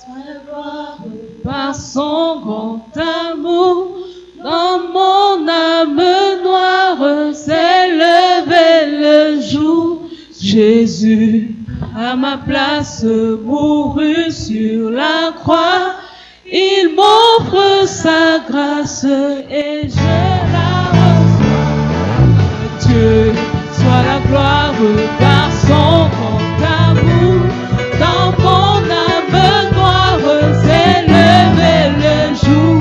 Sois la gloire par son grand amour. Dans mon âme noire s'est levé le jour. Jésus, à ma place, mourut sur la croix. Il m'offre sa grâce et je la reçois. Dieu, soit la gloire par son grand amour. Dans mon âme noire s'est levé le jour.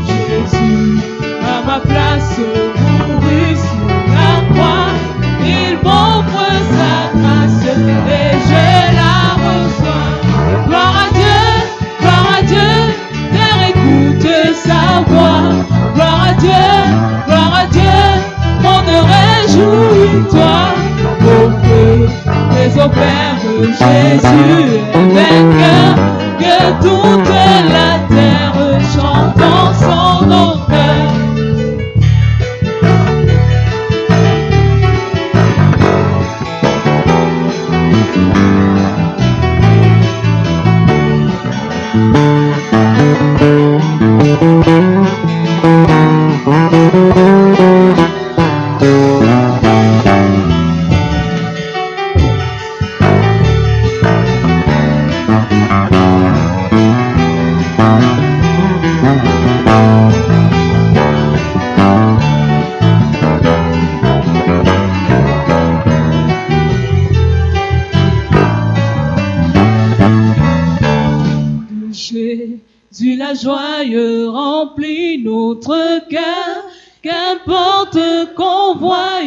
Jésus, à ma place, mourut sur la croix. Il m'offre sa grâce et je la reçois. Gloire à Dieu, Terre écoute sa voix. Gloire à Dieu, monde réjouis-toi. Au feu des opères, Jésus est vainqueur. Que toute la terre chante en son honneur. Jésus la joie remplit notre cœur, qu'importe qu'on voie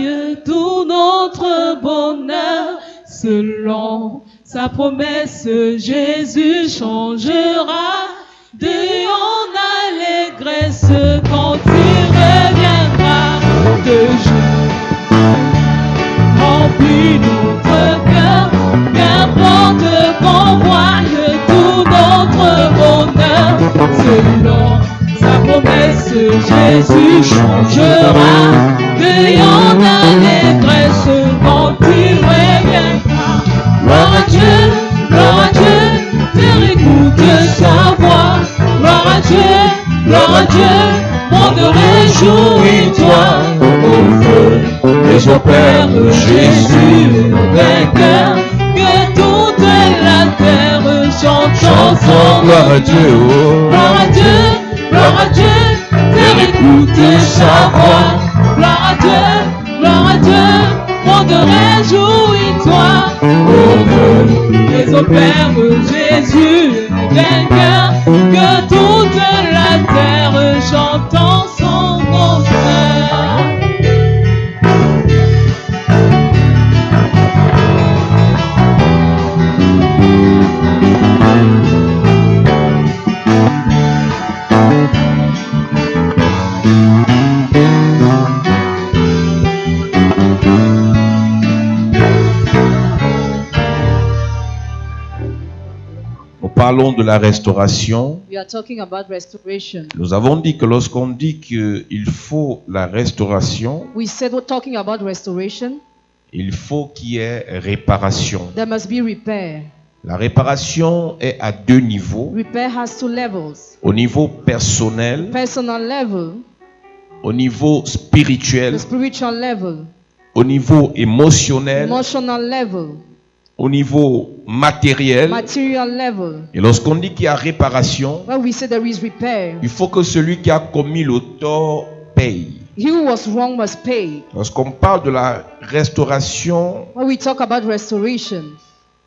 tout notre bonheur. Selon sa promesse, Jésus changera de en allégresse quand il reviendra. De joie remplit notre cœur, qu'importe qu'on voie tout notre bonheur. Selon sa promesse, Jésus changera de en allégresse quand il reviendra. Gloire à Dieu, Terre écoute sa voix. Gloire à Dieu, monde réjouis-toi. Au feu des opères, Jésus vainqueur. Que toute la terre chante son gloire à Dieu, oh. Gloire à Dieu, Terre écoute sa voix. Gloire à Dieu, monde réjouis-toi. Au feu des opères, Jésus vainqueur. Que toute la terre chante en son honneur. Parlons de la restauration. We are talking about restoration. Nous avons dit que lorsqu'on dit qu'il faut la restauration, We said we're talking about restoration. il faut qu'il y ait réparation. There must be repair. La réparation est à deux niveaux. Repair has two levels. Au niveau personnel, Personal level, au niveau spirituel, the spiritual level, au niveau émotionnel, emotional level, au niveau matériel. material level. Et lorsqu'on dit qu'il y a réparation, When we say there is repair, il faut que celui qui a commis le tort paye. he who was wrong must pay. Lorsqu'on parle de la restauration, When we talk about restoration,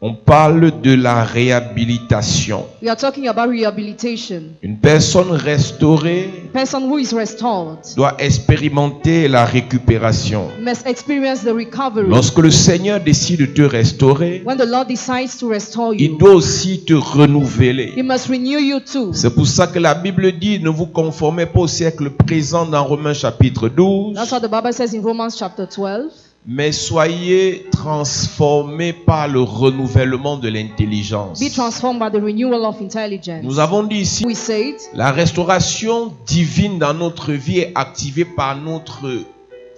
on parle de la réhabilitation. we are talking about rehabilitation. Une personne restaurée A person who is restored doit expérimenter la récupération. must experience the recovery. Lorsque le Seigneur décide de te restaurer, When the Lord decides to restore il you, doit aussi te renouveler. He must renew you too. C'est pour ça que la Bible dit: ne vous conformez pas au siècle présent dans Romains chapitre 12, That's what the Bible says in Romans chapter 12. mais soyez transformés par le renouvellement de l'intelligence. Be transformed by the renewal of intelligence. Nous avons dit ici, We said la restauration divine dans notre vie est activée par notre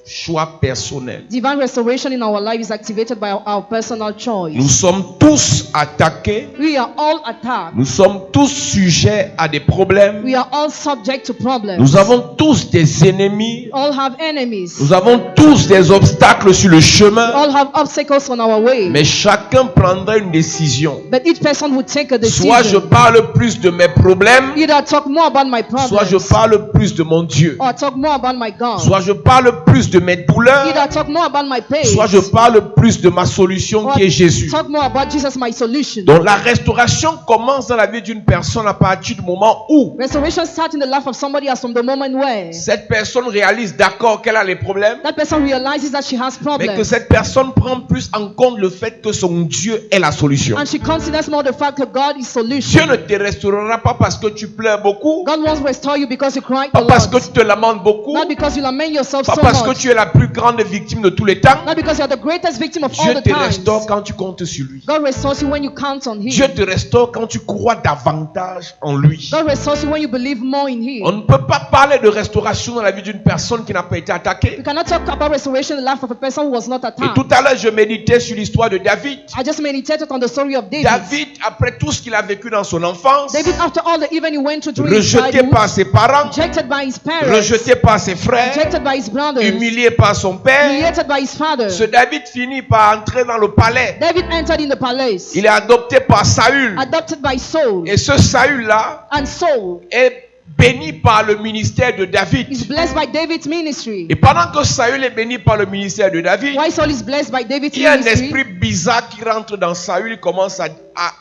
choix personnel. Divine restoration in our life is activated by our personal choice. Nous sommes tous attaqués. We are all attacked. Nous sommes tous sujets à des problèmes. We are all subject to problems. Nous avons tous des ennemis. We all have enemies. Nous avons tous des obstacles sur le We chemin. all have obstacles on our way. Mais chacun prendra une décision. But each person would take a Soit je decision. parle plus de mes problèmes, Either I talk more about my soit je problems, parle plus de mon Dieu. or I talk more about my God. Soit je parle plus de mes douleurs, Either I talk more about my pain, soit je parle plus de ma solution or qui est Jésus. I talk more about Jesus, my solution. Donc la restauration commence dans la vie d'une personne à partir du moment où Restoration starts in the life of somebody as from the moment where cette personne réalise d'accord qu'elle a les problèmes, that person realizes that she has mais que problems, cette personne prend plus en compte le fait que son Dieu est la solution. and she considers more the fact that God is Dieu solution. ne te restaurera pas parce que tu pleures beaucoup, God wants to restore you because you cry a pas parce que lot, tu te lamentes beaucoup, not because you lament yourself pas so parce que much, tu es la plus grande victime de tous les temps. not because you are the greatest victim of all Dieu the te times. restaure quand tu comptes sur lui. God restores you when you count on Him. Dieu te restaure quand tu crois davantage en lui. God restores you when you believe more in On Him. ne peut pas parler de restauration dans la vie d'une personne qui n'a pas été attaquée. We cannot talk about restoration in the life of a person who was not Et attacked. tout à l'heure, je méditais sur l'histoire de David. I just meditated on the story of David. David, après tout ce qu'il a vécu dans son enfance, David, after all the event he went through during his rejeté childhood, par ses parents, rejected by his parents, rejeté par ses frères, rejected by his brothers, humilié par son père, humiliated by his father. ce David finit par entrer dans le palais. David entered in the palace, Il est adopté par Saül. adopted by Saul, Et ce Saül-là and Saul est béni par le ministère de David. is blessed by David's ministry. Et pendant que Saül est béni par le ministère de David, Why Saul is blessed by David's il y a un ministry? esprit bizarre qui rentre dans Saül, il commence à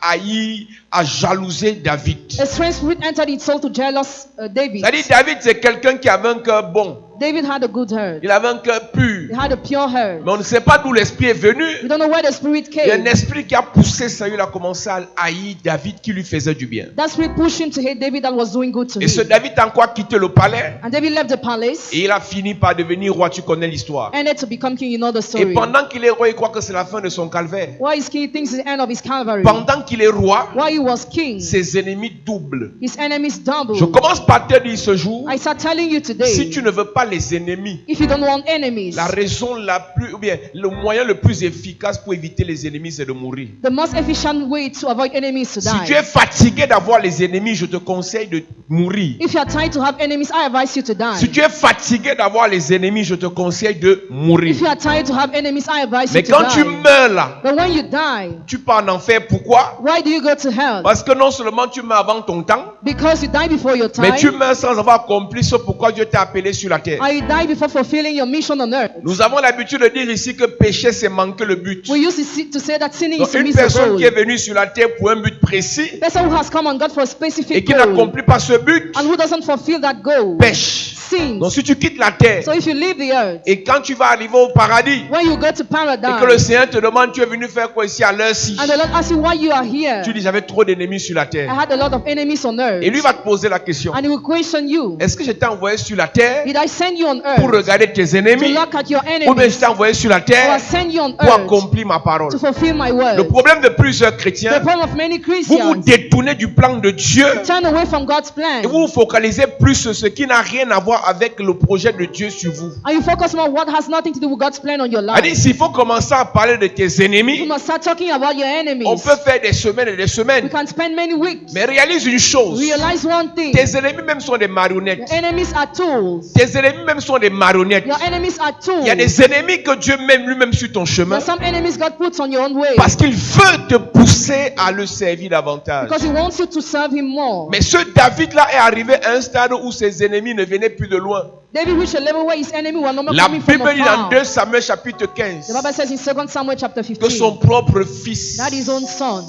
haïr, à jalouser David. A strange spirit entered in Saul to jealous David. C'est-à-dire David, c'est quelqu'un qui avait un cœur bon. David had a good heart. Il avait un cœur pur. He had a pure heart. Mais on ne sait pas d'où l'esprit est venu. We don't know where the spirit Il y a un came. esprit qui a poussé Saül à commencer à haïr David qui lui faisait du bien. That spirit pushed him to hate David that was doing good to Et ce him. David a encore quitté le palais And David left the palace et il a fini par devenir roi. Tu connais l'histoire. and to become king. You know the Et story. pendant qu'il est roi, il croit que c'est la fin de son calvaire. Why is king? He thinks it's the end of his Calvary. Pendant qu'il est roi, While he was king, ses ennemis doublent. his enemies doubled. Je commence par te dire ce jour, I start telling you today, si tu ne veux pas les ennemis, if you don't want enemies, la raison la plus, ou bien le moyen le plus efficace pour éviter les ennemis, c'est de mourir. the most efficient way to avoid enemies is to Si tu die. es fatigué d'avoir les ennemis, je te conseille de mourir. If you are tired to have enemies, I advise you to Si die. tu es fatigué d'avoir les ennemis, je te conseille de mourir. If you are tired to have enemies, I advise you Mais to quand tu die. meurs là, But when you die, tu pars en enfer. Pourquoi? why do you go to hell? Parce que non seulement tu meurs avant ton temps, Because you die before your mais tu time, meurs sans avoir accompli ce pourquoi Dieu t'a appelé sur la terre. or you die before fulfilling your mission on earth. Nous avons l'habitude de dire ici que pécher, c'est manquer le but. We used to say that sinning is Donc, to une miss the personne qui est goal. venue sur la terre pour un but précis Person who has come on God for a et specific qui goal n'accomplit pas ce but, and who doesn't fulfill that goal pêche. sins. Donc si tu quittes la terre So if you leave the earth, et quand tu vas arriver au paradis when you go to et que le paradise, Seigneur te demande tu es venu faire quoi ici à l'heure-ci, and the Lord asks you why you are here, tu dis j'avais trop d'ennemis sur la I terre. had a lot of enemies on earth. Et lui va te poser la question. And he will question you, Est-ce que je t'ai envoyé sur la terre did I send you on pour earth regarder tes to ennemis look at your ou bien enemies, je t'ai envoyé sur la or I terre send you on pour earth accomplir ma parole? to fulfill my Le word? problème de plusieurs The chrétiens, problem of many vous vous Christians, détournez du plan de Dieu turn away from God's plan, et vous vous focalisez plus sur ce qui n'a rien à voir avec le projet de Dieu sur vous. and you focus on what has nothing to do with God's plan on your C'est-à-dire, life. s'il faut commencer à parler de tes You ennemis, must start talking about your on enemies. peut faire des semaines et des We semaines. can spend many weeks. Mais réalise une chose, Realize one thing. tes ennemis même sont des marionnettes. Your enemies are tools. Tes ennemis même sont des marionnettes. Your enemies are Il y a tools. des ennemis que Dieu met lui-même sur ton chemin There's some enemies God puts on your own way parce qu'il veut te pousser à le servir davantage. because He wants you to serve Him more. Mais ce David-là est arrivé à un stade où ses ennemis ne venaient plus de loin. David reached a level where his enemy were no more La coming from Bible dit dans afar. 2 Samuel chapitre The 15 Bible says in 2 Samuel chapter que son 15 propre fils that his own son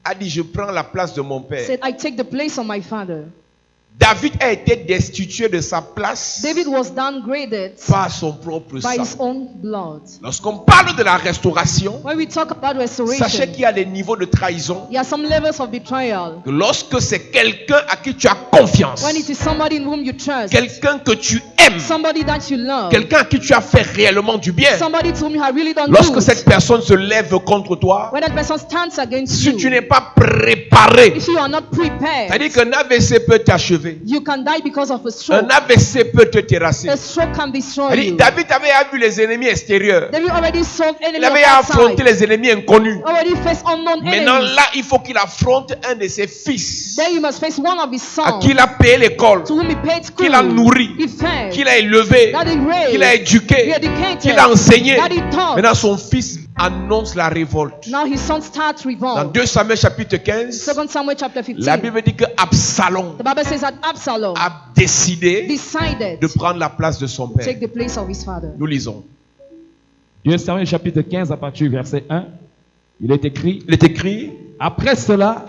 a dit je prends la place de mon père. said, I take the place of my father. David a été destitué de sa place David was downgraded par son propre by his sang. own blood. Lorsqu'on parle de la restauration, When we talk about sachez restoration, qu'il y a des niveaux de trahison. there are some levels of betrayal. Que lorsque c'est quelqu'un à qui tu as confiance, When it is somebody in whom you trust, quelqu'un que tu aimes, somebody that you love, quelqu'un à qui tu as fait réellement du bien, somebody to whom you have really done lorsque good, cette personne se lève contre toi, when that person stands against si tu you, n'es pas préparé, if you are not prepared, c'est-à-dire qu'un AVC peut t'achever. achever. You can die because of a stroke. Un AVC peut te terrasser. A stroke can destroy you. David avait vu les ennemis extérieurs. David already saw Il enemy avait affronté les ennemis inconnus. Already faced unknown Maintenant enemies. là, il faut qu'il affronte un de ses fils Then you must face one of his à sons. qui il a payé l'école, To whom he paid school. qu'il a nourri, He fed. qu'il a élevé, That he raised. qu'il a éduqué, He educated. qu'il a enseigné. That he taught. Maintenant son fils annonce la révolte. Now his son starts Dans revolt. 2 Samuel chapitre 15, 2 Samuel chapter 15. la Bible dit que Absalom The Bible says that Absalom a décidé decided de to prendre la place de son père. take the place of his father. Nous lisons. 2 Samuel chapitre 15 à partir du verset 1. Il est écrit: Il est écrit, Après cela,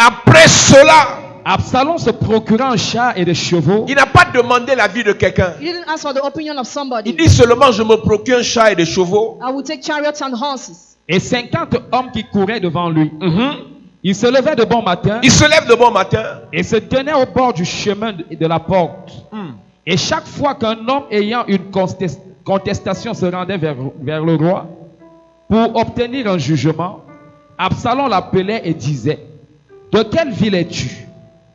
Absalom se procura un char et des chevaux. il n'a pas demandé l'avis de quelqu'un. He didn't ask for the opinion of Il somebody. dit seulement, je me procure un chat et des chevaux. I will take chariots and horses. Et 50 hommes qui couraient devant lui. Il se levait de bon matin Il se lève de bon matin. et se tenait au bord du chemin de la porte. Et chaque fois qu'un homme ayant une contestation se rendait vers le roi pour obtenir un jugement, Absalom l'appelait et disait: De quelle ville es-tu?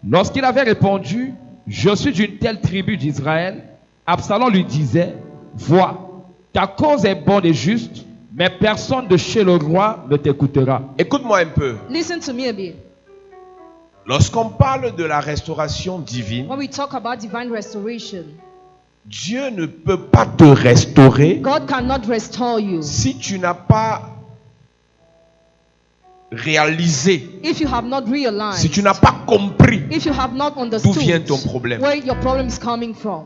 Lorsqu'il avait répondu: Je suis d'une telle tribu d'Israël, Absalom lui disait: Vois, ta cause est bonne et juste, mais personne de chez le roi ne t'écoutera. Écoute-moi un peu. Listen to me a bit. Lorsqu'on parle de la restauration divine, When we talk about divine restoration, Dieu ne peut pas te restaurer God cannot restore you si tu n'as pas réalisé, if you have not realized, si tu n'as pas compris if you have not d'où understood vient ton problème. where your problem is coming from.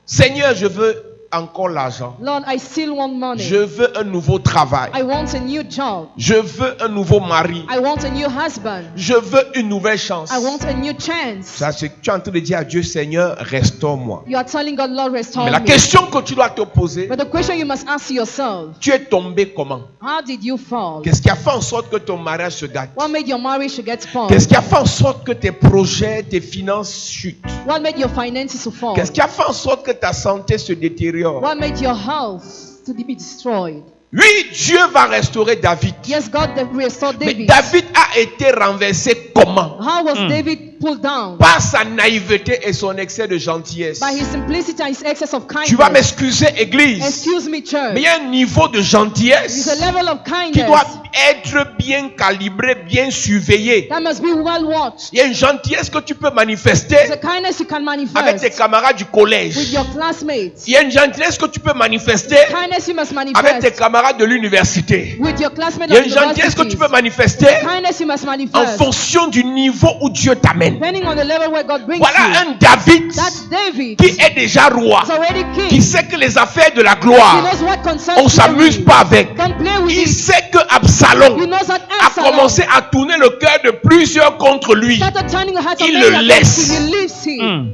Seigneur, je veux encore l'argent. Lord, I still want money. Je veux un nouveau travail. I want a new job. Je veux un nouveau mari. I want a new husband. Je veux une nouvelle chance. I want a new chance. Ça, c'est que tu es en train de dire à Dieu, Seigneur, restaure-moi. You are telling God, Lord, restore Mais la me. question que tu dois te poser, But the question you must ask yourself, tu es tombé comment? how did you fall? Qu'est-ce qui a fait en sorte que ton mariage se gâte? What made your marriage to get spoiled? Qu'est-ce qui a fait en sorte que tes projets, tes finances chutent? What made your finances to fall? Qu'est-ce qui a fait en sorte que ta santé se détériore? What made your health to be destroyed? Oui, Dieu va restaurer David. Yes, God restored Mais David. David a été renversé comment? How was David pulled down? Par sa naïveté et son excès de gentillesse. By his simplicity and his excess of kindness. Tu vas m'excuser, Église. Excuse me, church. Mais il y a un niveau de There's gentillesse a level of qui kindness doit être bien calibré, bien surveillé. that must be well watched. Il y a une gentillesse que tu peux There's manifester a kindness you can avec tes manifest camarades du with collège. your classmates. Il y a une gentillesse que tu peux manifester Kindness you must avec tes manifest camarades de l'université. with your classmates Il y a of une gentillesse que tu universities. peux manifester Kindness you must en manifest fonction du niveau où Dieu t'amène. depending on the level where God brings Voilà you. un David That's David. qui est déjà roi, He's already qui king. sait que les affaires de la He gloire, knows what concerns on s'amuse glory. pas avec. Don't play with Il it. sait que Absalom He knows that a Absalom commencé à tourner le cœur de plusieurs contre lui. started turning the hearts of Il many le against laisse. him. He leaves him.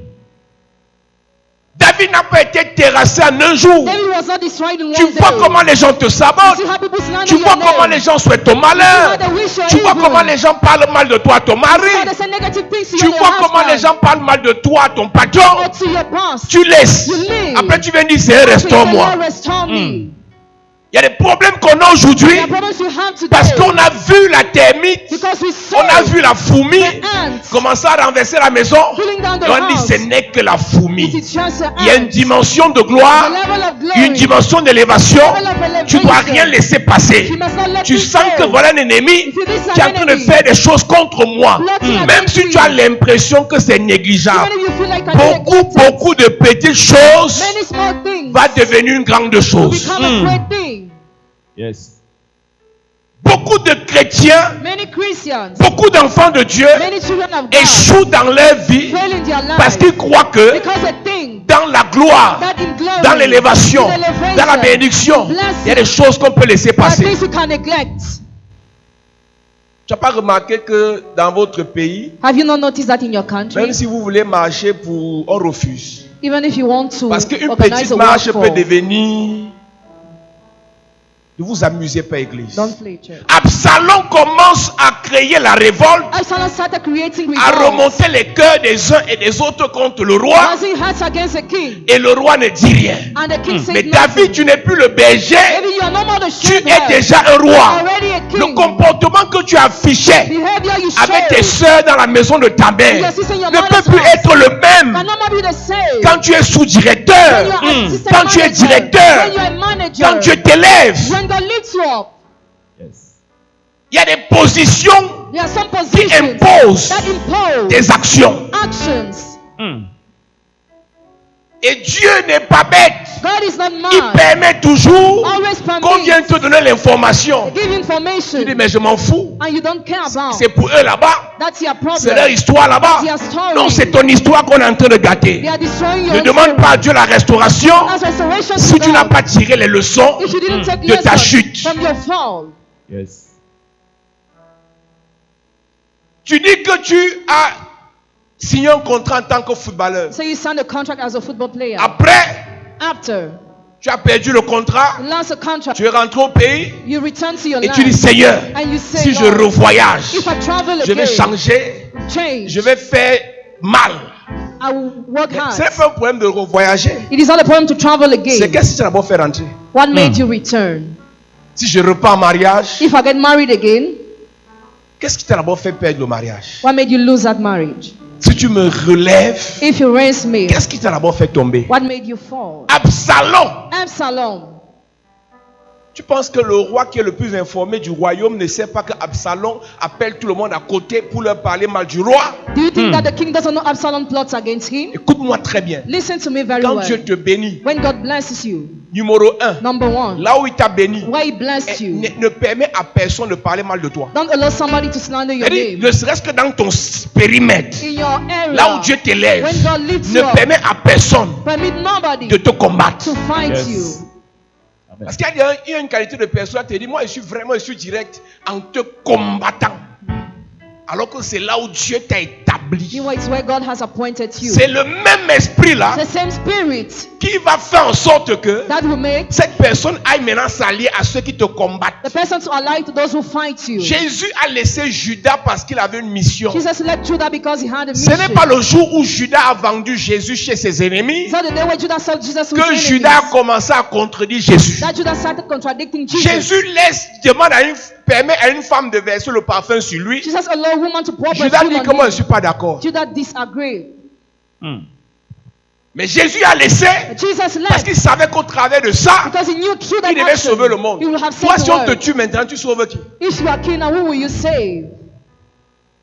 David n'a pas été terrassé en un jour. David was not destroyed in Tu one vois day. comment les gens te You sabotent. see how people slander Tu your vois name. comment les gens souhaitent ton malheur. They wish you Tu vois evil. comment les gens parlent mal de toi à ton You mari. they say negative things to Tu your vois comment husband. les gens parlent mal de toi à ton patron. Or to your boss. Tu laisses. You leave. Après tu viens dire, c'est You say, restaure-moi. Lord, restore me. Il y a des problèmes qu'on a aujourd'hui The problems you have today. parce qu'on a vu la termite, Because we on a saw vu la fourmi the ants commencer à renverser la maison. pulling down the Et on dit, house. ce n'est que la It fourmi. is just an Il y a une ant. dimension de The gloire, level of glory. une dimension d'élévation. Level of elevation. Tu dois rien laisser passer. You must not let Tu this sens go. que voilà un ennemi If it is qui est an en train de enemy, faire des choses contre moi. plotting Même against si tu as me. l'impression que c'est négligeable, Even if you feel like I beaucoup de petites choses many small things va devenir une grande chose. become a great thing. Yes. Beaucoup de chrétiens, Many Christians, beaucoup d'enfants de Dieu many children of God échouent dans leur vie fail in their lives parce qu'ils croient que because they think dans la gloire, that in glory, dans l'élévation, in elevation, dans la bénédiction, il y a des choses qu'on peut laisser there are passer. things you can neglect. Tu n'as pas remarqué que dans votre pays, Have you not noticed that in your country? même si vous voulez marcher on refuse. Even if you want to Parce qu'une organize petite a marche work peut for, devenir... Ne vous amusez pas, église. don't play church. Absalom commence à créer la révolte, Absalom started creating à revolts, remonter les cœurs des uns et des autres contre le roi. raising hearts against the king, Et le roi ne dit rien. and the king said Mais nothing. David, tu n'es plus le berger, Maybe you are no more the tu es shepherd. déjà un You are roi. already a king. Le comportement que tu affichais Behavior you avec tes showed soeurs dans la maison de ta mère Yes, it's in your ne peut mother's plus house. être le même cannot be the same. quand tu es When sous-directeur, you are assistant quand tu es manager, directeur, when you are manager, quand Dieu t'élève. when God lifts you up, Yes. Il y a des positions there are some qui positions imposent that impose des actions. actions. Et Dieu n'est pas bête. God is not Il mad. permet toujours Always qu'on vienne permits. te donner l'information. Give Tu dis, information mais je m'en fous. and you don't care about. C'est pour eux là-bas. That's your C'est leur problem. histoire là-bas. It's your story. Non, c'est ton histoire qu'on est en train de gâter. They are destroying Ne your demande story. pas à Dieu la restauration As restoration si to tu n'as God. pas tiré les leçons If you didn't take de ta lessons chute. from your fall, Yes. Tu dis que tu as signé un contrat en tant que footballeur. so you signed a contract as a football player. Après, After tu as perdu le contrat. you lost a contract, Tu es rentré au pays you return to your et land tu dis, Seigneur, and you say, si je Lord, revoyage, if I travel je vais again, changer, change, je vais faire mal. I will work hard. Ce n'est pas un problème de revoyager. It is not a problem to travel C'est again. qu'est-ce que tu as d'abord fait rentrer. What made you return? Si je repars en mariage, If I get married again, qu'est-ce qui t'a d'abord fait perdre le mariage? what made you lose that marriage? Si tu me relèves, If you raise me, qu'est-ce qui t'a d'abord fait tomber? what made you fall? Absalom. Absalom. Tu penses que le roi qui est le plus informé du royaume ne sait pas que Absalom appelle tout le monde à côté pour leur parler mal du roi? Do you think that the king doesn't know Absalom plots against him? Écoute-moi très bien. Listen to me very Quand well. Dieu te bénit, When God blesses you, numéro 1, number one, là où il t'a béni, where he blessed you, ne permet à personne de parler mal de toi. don't allow somebody to slander your C'est-à-dire, name. ne serait-ce que dans ton périmètre, In your là où area, Dieu t'élève, when God lifts ne you up, permet à personne permit nobody de te combattre. to fight Yes. you. Amen. Parce qu'il y a une qualité de personne qui te dit, moi je suis direct en te combattant. Alors que c'est là où Dieu t'a établi. You know, it's where God has appointed you. C'est le même esprit là The same spirit qui va faire en sorte que that will make cette personne aille maintenant s'allier à ceux qui te combattent. the person to ally to those who fight you. Jésus a laissé Judas parce qu'il avait une mission. Jesus left Judah because he had a Ce mission. n'est pas le jour où Judas a vendu Jésus chez ses ennemis It's not the day when Judah sold Jesus to his que enemies Judas a commencé à contredire Jésus. that Judah started contradicting Jesus. Jésus permet à une femme de verser le parfum sur lui. Jesus allowed woman to pour Judas perfume dit on que moi je him. ne suis pas d'accord. Judah disagreed. Mais Jésus a laissé But Jesus parce left qu'il savait qu'au travers de ça, because he knew through that il devait action sauver le monde. he would have Toi, saved si the on te world. tue maintenant, tu sauves qui? If you are king, now who will you save?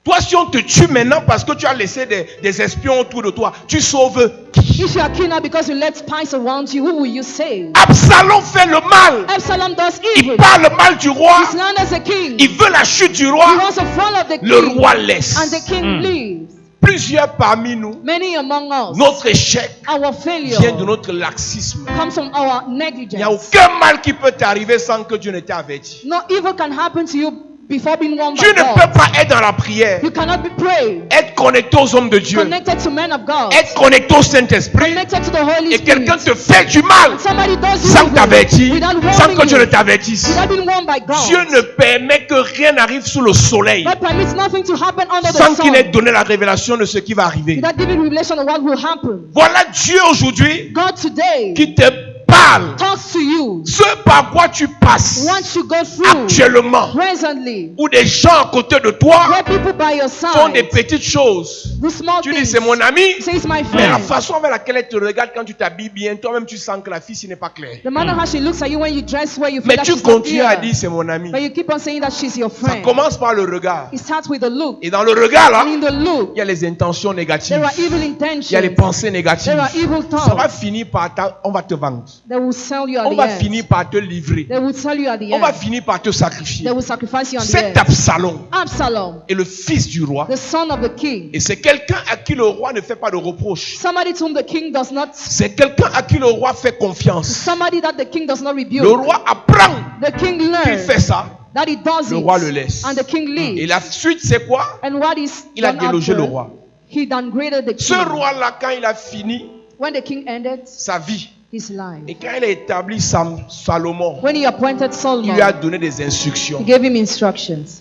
Toi, si on te tue maintenant parce que tu as laissé des espions autour de toi, tu sauves qui? If you are king now because you let spies around you, who will you save? Absalom fait le mal. Absalom does Il evil. parle mal du roi. He slanders the king. Il veut la chute du He roi. wants the fall of the Le king. roi laisse. And the king leaves. Plusieurs parmi nous, Many among us, notre échec our failure vient de notre laxisme. comes from our Il n'y a negligence. aucun mal qui peut t'arriver sans que Dieu ne t'ait averti. No evil can happen to you before being warned Tu by ne God. peux pas être dans la prière, You cannot be prayed, être connecté aux hommes de Dieu, connected to men of God, être connecté au Saint-Esprit connected to the Holy et quelqu'un Spirit. te fait du mal Somebody does you sans evil t'avertir, without sans warning que Dieu ne you, t'avertisse. without being warned by God. Dieu ne permet que rien n'arrive sous le soleil God permits nothing to happen under sans the qu'il n'ait sun donné la révélation de ce qui va arriver. without giving revelation of what will happen. Voilà Dieu aujourd'hui God today qui te parle. talks to you. Ce par quoi tu passes Once you go through actuellement, presently, ou des gens à côté de toi where people by your font des side, petites choses. do small Tu dis things, c'est mon ami, say it's my mais la friend. façon avec laquelle elle te regarde quand tu t'habilles bien, toi-même tu sens que la fille ce n'est pas clair. No matter how she looks at you when you dress where you feel Mais that tu she's not continues à clear, dire c'est mon ami. but you keep on saying that she's your Ça friend. commence par le regard. It starts with the look. Et dans le regard là, And in the look, il y a les intentions négatives. there are evil Il y a les intentions. pensées négatives. There are evil Ça va thoughts. finir par on va te vendre. They will sell you at On the va end. finir par te livrer. They will sell you at the On va end. finir par te sacrifier. They will sacrifice you at the Cet end. Absalom Absalom, est le fils du roi. the son of the king. Et c'est quelqu'un à qui le roi ne fait pas de reproches. Somebody to whom the king does not, C'est quelqu'un à qui le roi fait confiance. somebody that the king does not Le rebuke. roi apprend The king qu'il learns fait ça. that he does Le it. roi le laisse. And the king Et leaves. la suite, c'est quoi? And what is Il a done délogé le after? roi. He downgraded the Ce king. roi-là, quand il a fini When the king ended sa vie, his life. et quand il a établi Salomon, When he appointed il lui a Solomon, donné des he instructions. gave him instructions.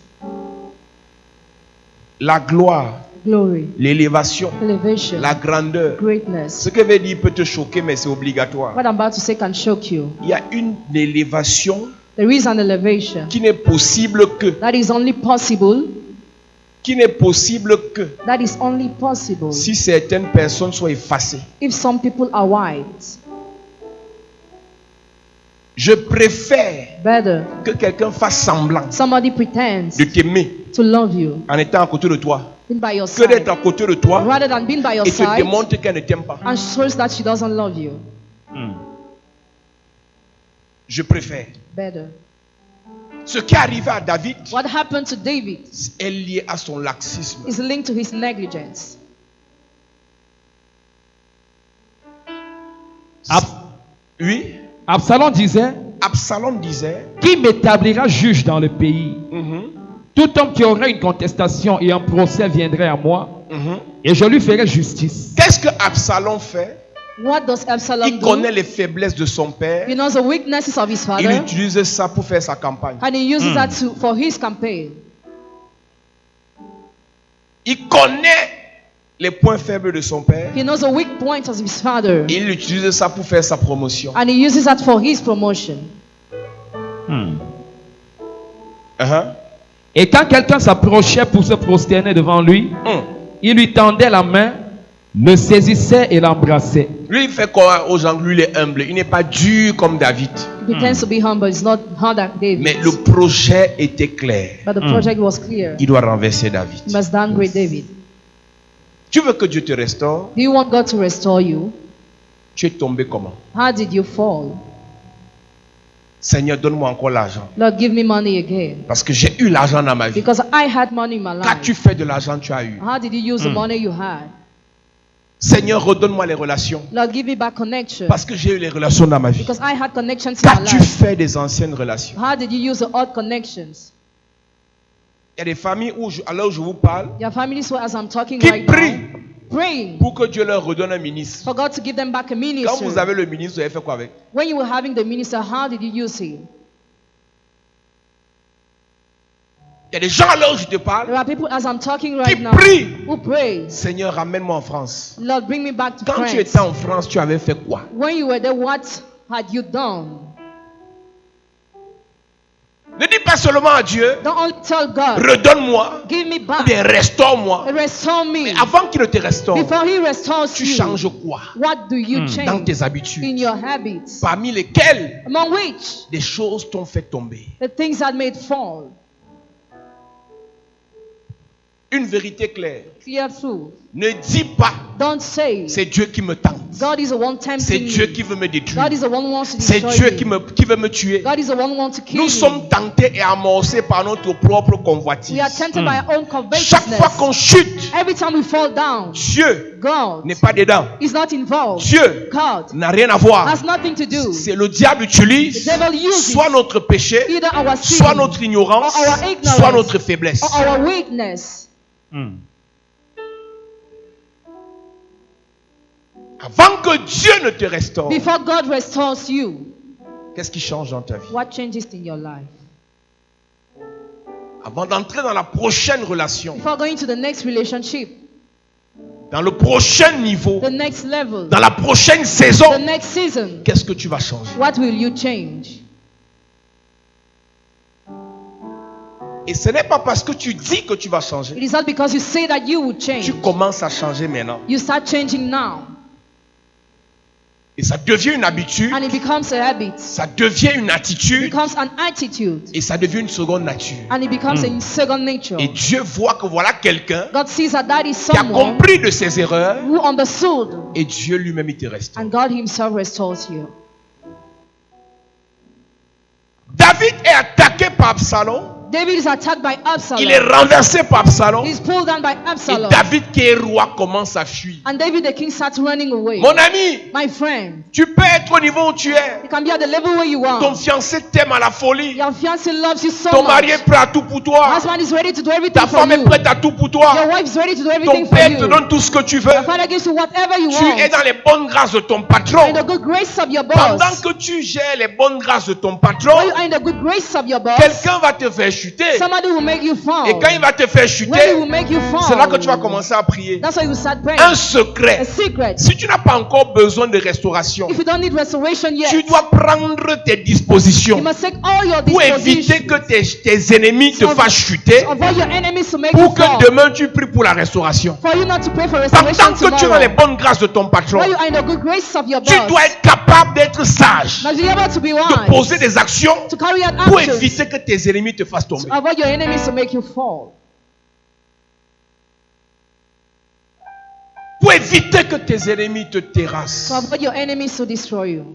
La gloire, Glory, l'élévation, elevation, la grandeur. greatness. Ce que veut dire peut te choquer, mais c'est obligatoire. What I'm about to say can shock you. Il y a une élévation There is an elevation qui n'est possible que, that is only possible, that is only possible si certaines personnes sont effacées. if some people are white. Je préfère Better que quelqu'un fasse semblant somebody pretends de t'aimer to love you, en étant à côté de toi, being by your que d'être side, à côté de toi rather than being by your et te side démontre qu'elle ne t'aime pas. and shows that she doesn't love you. Je préfère. Better. Ce qui est arrivé à David What happened to David est lié à son laxisme. is linked to his negligence. Oui, Absalom disait, Absalom disait, qui m'établira juge dans le pays? Tout homme qui aurait une contestation et un procès viendrait à moi, et je lui ferai justice. qu'est-ce que Absalom fait? What does Absalom Il do? connaît les faiblesses de son père. He knows the weaknesses of his Il father, utilise ça pour faire sa campagne. and he uses that for his campaign. Il connaît les points faibles de son père. He knows the weak points of his father, Il utilise ça pour faire sa promotion. and he uses that for his promotion. Et quand quelqu'un s'approchait pour se prosterner devant lui, il lui tendait la main, le saisissait et l'embrassait. Lui, il fait quoi aux gens? Lui, il est humble. Il n'est pas dur comme David. He pretends to be humble. He's not hard like David. Mais le projet était clair. But the project was clear. Il doit renverser David. He must downgrade David. Tu veux que Dieu te restaure? Do you want God to restore you? Tu es tombé comment? How did you fall? Seigneur, donne-moi encore l'argent. Lord, give me money again. Parce que j'ai eu l'argent dans ma vie. Because I had money in my Qu'as-tu life. fait de l'argent que tu as eu? How did you use the money you had? Seigneur, redonne-moi les relations. Lord, give me back connection. Parce que j'ai eu les relations dans ma vie. Because I had connections in my Qu'as-tu life. fait des anciennes relations? How did you use the odd connections? Il y a des familles où, alors où je vous parle, Your families were, as I'm talking qui right prient now, praying pour que Dieu leur redonne un ministre. for God to give them back a Quand minister. vous avez le ministre, vous avez fait quoi avec? When you were having the minister, how did you use him? Il y a des gens alors où je te parle There are people, as I'm talking qui right now, prient. who pray, Seigneur, ramène-moi en France. Lord, bring me back to Quand tu France. étais en France, tu avais fait quoi? When you were there, what had you done? Ne dis pas seulement à Dieu, Don't only tell God, redonne-moi, give me ou back, bien restaure-moi. restore Mais me. avant qu'il ne te restaure, Before he restores tu you, changes quoi? what do you Dans change tes habitudes. in your habits? Parmi lesquelles Among which, des choses t'ont fait tomber. the things that made fall. Une vérité claire. Clear truth. Ne dis pas, Don't say, c'est Dieu qui me tente. God is the one C'est tempting Dieu me. qui veut me détruire. God is the one who wants to C'est destroy Dieu me. qui veut me tuer. God is the one who wants to kill Nous me. sommes tentés et amorcés par notre propre convoitise. We are tempted by our own Chaque fois covetousness. qu'on chute, Every time we fall down, Dieu God n'est pas dedans. is not involved. Dieu God n'a rien à voir. has nothing to do. C'est le diable utilise The devil uses soit notre péché, either our sin soit notre ignorance, or our ignorance, soit notre faiblesse. or our weakness. Avant que Dieu ne te restaure, Before God restores you, qu'est-ce qui change dans ta vie? what changes in your life? Avant d'entrer dans la prochaine relation, Before going to the next relationship, dans le prochain niveau, the next level, dans la prochaine saison, the next season, qu'est-ce que tu vas changer? what will you change? Et ce n'est pas parce que tu dis que tu vas It changer. is not because you say that you will change. Tu commences à changer maintenant. You start changing now, Et ça devient une habitude, and it becomes a habit. ça devient une It attitude, becomes an attitude, et ça devient une seconde nature. and it becomes a second nature. Et Dieu voit que voilà quelqu'un God sees that that is qui a someone compris de ses erreurs, who understood, et Dieu lui-même il te restaure. and God himself restores you. David est attaqué par Absalom. David is attacked by Il est Absalom. renversé par Absalom. He's pulled down by Et Absalom. David qui est roi commence à fuir. And David the king starts running away. Mon ami, My friend, tu peux être au niveau où tu es. you can be at the level where you Ton are. fiancé t'aime à la folie. Your fiancé loves you so Ton mari est much. prêt à tout pour toi. Husband is ready to do everything Ta for femme est you. prête à tout pour Your toi. wife is ready to do Ton everything for père te you. donne tout ce que tu veux. Your father gives you whatever you Tu es want. dans les bonnes grâces de ton patron. In the good grace of your Pendant boss. que tu gères les bonnes grâces de ton While patron, you are in the good grace of your boss, quelqu'un va te faire chuter. Somebody will make you fall. Et quand il va te faire When he chuter, will make you fall, c'est là que tu vas commencer à prier. that's why you start praying. Un A secret. secret. Si tu n'as pas encore besoin de restauration, If you don't need restoration yet, tu dois prendre tes you dispositions must take all your pour éviter dispositions que tes ennemis te fassent chuter, to avoid your enemies to make you pour que fall. demain tu pries pour la restauration. For you not to pray for Tant restoration que tu es dans les tomorrow. bonnes grâces de ton patron, While you are in the good graces of your tu boss, dois être capable d'être sage, must be able to be de poser wise, des actions to carry out pour actions, éviter que tes ennemis te fassent tomber. to avoid your enemies to make you fall. Pour éviter que tes ennemis te terrassent. To avoid your enemies to destroy you.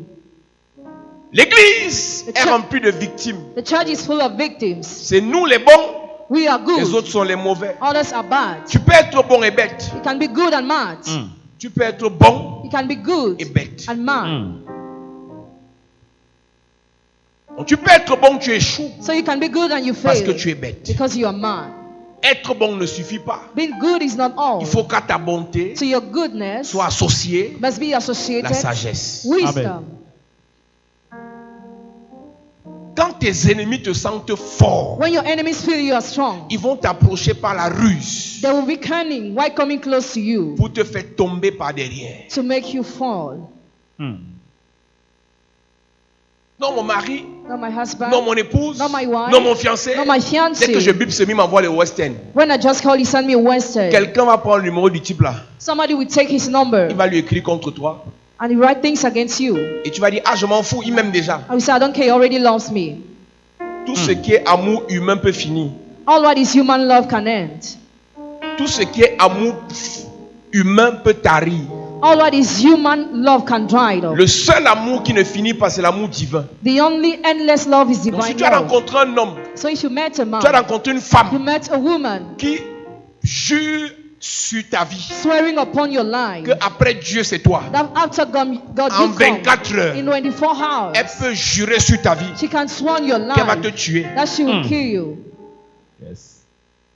L'église est remplie de victimes. The church is full of victims. C'est nous les bons, We are les good. autres sont les mauvais. Others are bad. Tu peux être bon et bête. You can be good and mad. Tu peux être bon You can be good et bête. and mad. Donc, tu peux être bon, tu échoues So you can be good and you parce que fail tu es bête. because you are mad. Être bon ne suffit pas. Being good is not all. Il faut qu'à ta bonté To your goodness soit associée must be la associated sagesse. wisdom. Quand tes ennemis te sentent fort, When your enemies feel you are strong, ils vont t'approcher par la ruse they will be cunning while coming close to you pour te faire tomber par derrière. to make you fall. Non, mon mari, Not my husband, non, mon épouse, not my wife, non, mon fiancé. not my Dès que je fiancé. bip ce il m'envoie le West End. When I just call, he sent me a Wednesday. Quelqu'un va prendre le numéro du type là. Somebody will take his number Il va lui écrire contre toi. and he write things against you. Et tu vas dire, ah, je m'en fous, il m'aime déjà. I will say, I don't care, he already loves me. Tout ce qui est amour humain peut finir. All what is human love can end. Tout ce qui est amour humain peut tarir. All what is human love can dry it up. Le seul amour qui ne finit pas, c'est l'amour divin. The only endless love is Donc, si divine tu as love. rencontré un homme, So if you met a tu as man, rencontré une you femme met a woman qui jure sur ta vie swearing upon your life que après Dieu c'est toi, that after God en you come 24 heures, in 24 hours, elle peut jurer sur ta vie she can swear on your qu'elle va te life tuer. that she will kill you.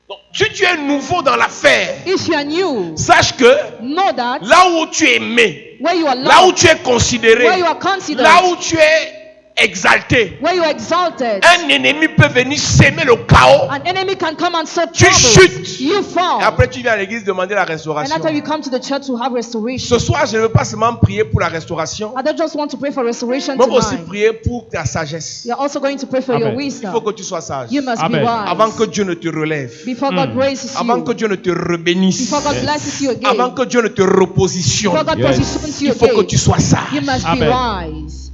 Donc, si tu es nouveau dans l'affaire, If you are new, sache que know that là où tu es aimé, where you are là où loved, tu es considéré, where you are considered, là où tu es exalté, where you are exalted, un ennemi peut venir s'aimer le chaos. an enemy can come and sow Tu trouble. chutes. You Et fall. après, tu viens à l'église demander la And restauration. after you come to the church to have restoration. Ce soir, je ne veux pas seulement prier pour la restauration, I don't just want to pray for restoration mais aussi tonight. prier pour ta sagesse. You're also going to pray for your Amen. Il faut wisdom. que tu sois sage. You must Amen. be wise. Avant que Dieu ne te relève. Before God raises Avant que you. Dieu ne te rebénisse. Before God blesses you Avant again. que Dieu ne te repositionne. Before God Yes. positions you Il faut que tu again. sois sage. You must be Amen. wise.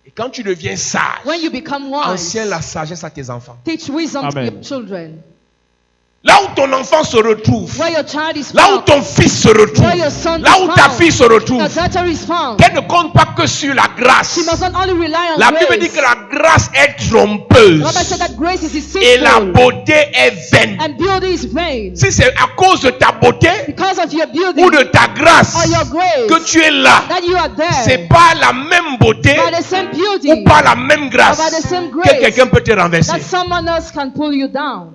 Et quand tu deviens sage, When you become wise, enseigne la sagesse à tes enfants. teach wisdom to Amen. your children. Là où ton enfant se retrouve, Where your child is là où found, ton fils se retrouve, where your son là is où ta found, fille se retrouve, your daughter is found. qu'elle ne compte pas que sur la grâce. She must not only rely on La Bible dit grace. que la grâce est trompeuse Rabbi said that grace is et la deceitful beauté est vaine. and beauty is vain. Si c'est à cause de ta beauté Because of your beauty ou de ta grâce or your grace que tu es là, that you are c'est there, pas la même beauté by the same beauty ou pas la même grâce or by the same que grace quelqu'un peut te renverser. that someone else can pull you down.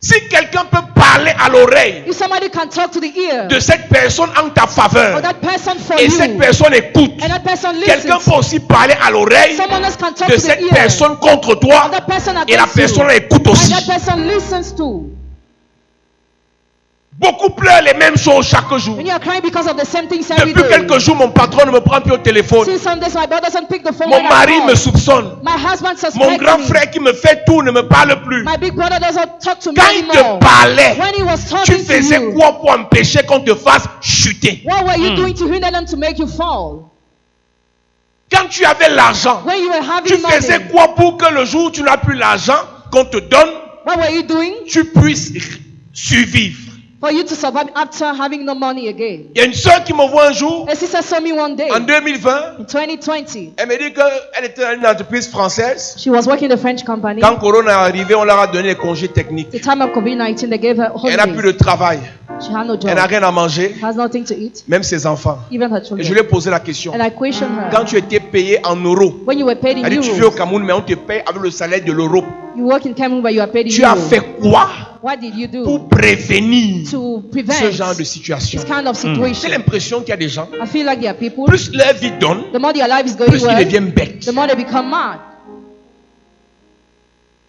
Si quelqu'un peut parler à l'oreille If somebody can talk to the ear de cette personne en ta or faveur that person for et you cette personne écoute, and that person quelqu'un listens, peut aussi parler à l'oreille someone else can talk de to the cette ear personne contre toi or that person et la against you personne écoute aussi. and that person listens to. Beaucoup pleurent les mêmes choses chaque jour. When you are crying because of the same things every Depuis day. quelques jours, mon patron ne me prend plus au téléphone. Since some days my brother doesn't pick the phone Mon when I mari call. me soupçonne. My husband Mon suspects grand me. frère qui me fait tout ne me parle plus. My big brother doesn't talk to me Quand il anymore. te parlait, When he was tu talking to faisais you, quoi pour empêcher qu'on te fasse chuter? what were you doing to hinder them to make you fall? Quand tu avais l'argent, When you were tu having faisais money, quoi pour que le jour où tu n'as plus l'argent qu'on te donne, what were you doing tu puisses survivre? for you to survive after having no money again? Il y a une soeur qui me voit un jour, A sister saw me one day en 2020, in 2020. elle me dit qu'elle était dans une entreprise française. She was working in a French company. Quand Corona est arrivé, on leur a donné les congés techniques. The time of COVID-19, they gave her Elle n'a plus holidays. de travail, She had no elle n'a job, rien à manger, has nothing to eat, même ses enfants. even her Et je lui ai children. posé la question. And I questioned her. Quand tu étais payé en euros, When you were paid in elle dit tu vis au euros, Cameroun, mais on te paye avec le salaire de l'euro. you work in Cameroon where you are paid in Tu as euros. fait quoi What did you do pour prévenir to ce prevent genre de situation? this kind of J'ai situation? l'impression qu'il y a des gens, I feel like there are people, plus leur vie donne, the more their life is going plus ils well, deviennent bêtes. the more they become mad.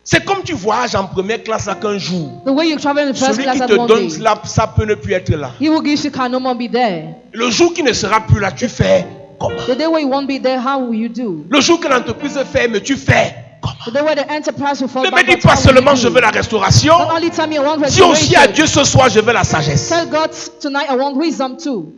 C'est comme tu voyages en première classe là qu'un jour, The way you travel in the first celui class qui at te one donne day, ça peut ne plus être là. he will give you can no more be there. Le jour qui ne sera plus là, tu fais comment? The day where you won't be there, how will you do? Le jour que l'entreprise ferme, tu fais comment? The day where the enterprise will fall Ne me back. dis pas seulement je veux la restauration. Not only tell me I want Dis aussi à restoration. Dieu ce soir, je veux la sagesse. Tell God tonight I want wisdom too.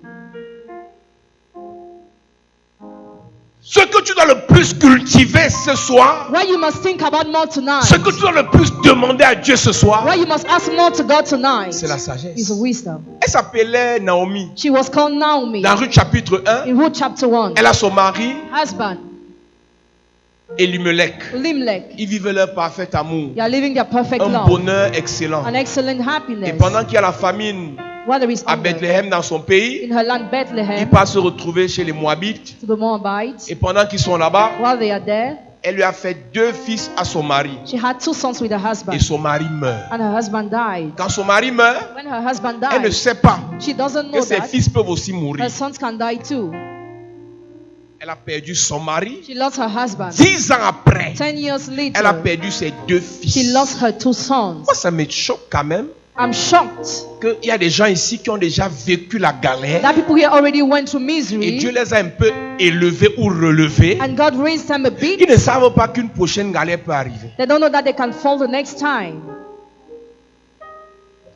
Ce que tu dois le plus cultiver ce soir, What you must think about more tonight, ce que tu dois le plus demander à Dieu ce soir, what you must ask more to God tonight, c'est la is sagesse. wisdom. Elle s'appelait Naomi. She was called Naomi Dans Ruth chapitre 1, in Ruth chapter 1. elle a son mari, Husband, Elimelech. Limlek. Ils vivaient leur parfait amour, They are living their perfect un love, bonheur excellent. an excellent Et happiness. pendant qu'il y a la famine While there is à hunger Bethléem dans son pays, in her land ils Bethlehem, partent se retrouver chez les Moabites. to the Moabites, Et pendant qu'ils sont là-bas, while they are there, elle lui a fait 2 fils à son mari. she had 2 sons with her Et husband, son mari meurt. and her husband died. Quand son mari meurt, When her husband elle ne died, sait pas she doesn't que know ses that fils peuvent aussi mourir. her sons can die too. Elle a perdu son mari. She lost her husband. 10 ans après, 10 years elle a later, perdu ses 2 she fils. lost her 2 sons. Moi, ça me choque quand même I'm shocked qu'il y a des gens ici qui ont déjà vécu la galère. that people here already went through Et Dieu misery, les a un peu élevés ou relevés. and God raised them a Ils bit. ne savent pas qu'une prochaine galère peut arriver. They don't know that they can fall the next time.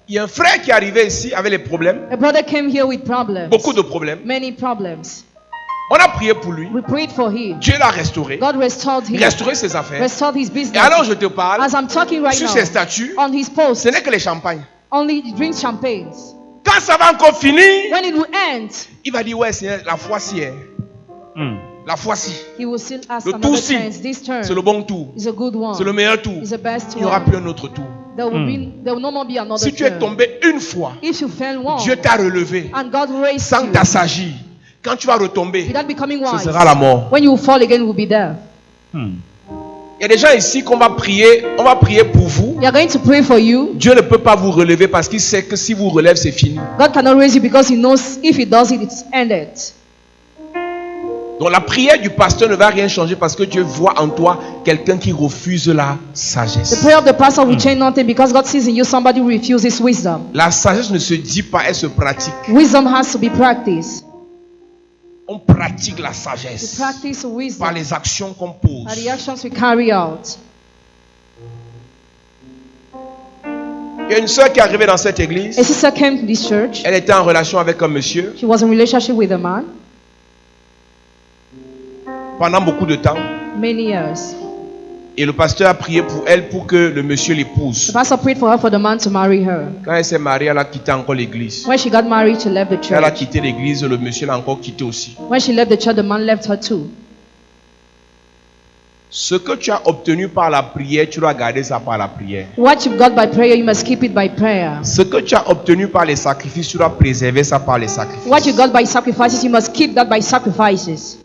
Il y a un frère qui est arrivé ici avec les problèmes, A brother came here with problems, beaucoup de problèmes. many problems. On a prié pour lui. We prayed for him. Dieu l'a restauré. God restored Il him, a restauré ses affaires. restored his Et business. alors je te parle, As I'm talking right sur ses now, statuts, on his post, ce n'est que les champagnes. only he drinks champagne. Quand ça va encore finir, When it will end, il va dire ouais Seigneur, la fois-ci, la fois-ci, he will still ask le another tour-ci, chance. This turn c'est le bon tour, is a good one. c'est le meilleur tour. It's the best Il n'y aura one. plus un autre tour. There will no more be another Si tu es turn. tombé une fois, If you fail one, Dieu t'a relevé and God raised sans you, t'assagir. Quand tu vas retomber, without becoming ce wise, sera la mort. when you fall again, you will be there. Il y a des gens ici qu'on va prier, on va prier pour vous. We are going to pray for you. Dieu ne peut pas vous relever parce qu'il sait que si vous relève, c'est fini. God cannot raise you because He knows if He does it, it's ended. Donc la prière du pasteur ne va rien changer parce que Dieu voit en toi quelqu'un qui refuse la The sagesse. prayer of the pastor will change nothing because God sees in you somebody who refuses wisdom. La sagesse ne se dit pas, elle se pratique. Wisdom has to be practiced. On pratique la To sagesse practice par wisdom les actions qu'on are pose. the actions we carry out. Il y a une soeur qui est arrivée dans cette église. A sister came to this church. Elle était en relation avec un monsieur She was in a relationship with a man pendant beaucoup de temps. many years. Et le pasteur a prié pour elle pour que le monsieur l'épouse. The pastor prayed for her for the man to marry her. Quand elle s'est mariée, elle a quitté encore l'église. When she got married, she left the Elle a church. quitté l'église, le monsieur l'a encore quitté aussi. When she left the church, the man left her too. Ce que tu as obtenu par la prière, tu dois garder ça par la prière. What you've got by prayer, you must keep it by prayer. Ce que tu as obtenu par les sacrifices, tu dois préserver ça par les sacrifices. What you got by sacrifices, you must keep that by sacrifices.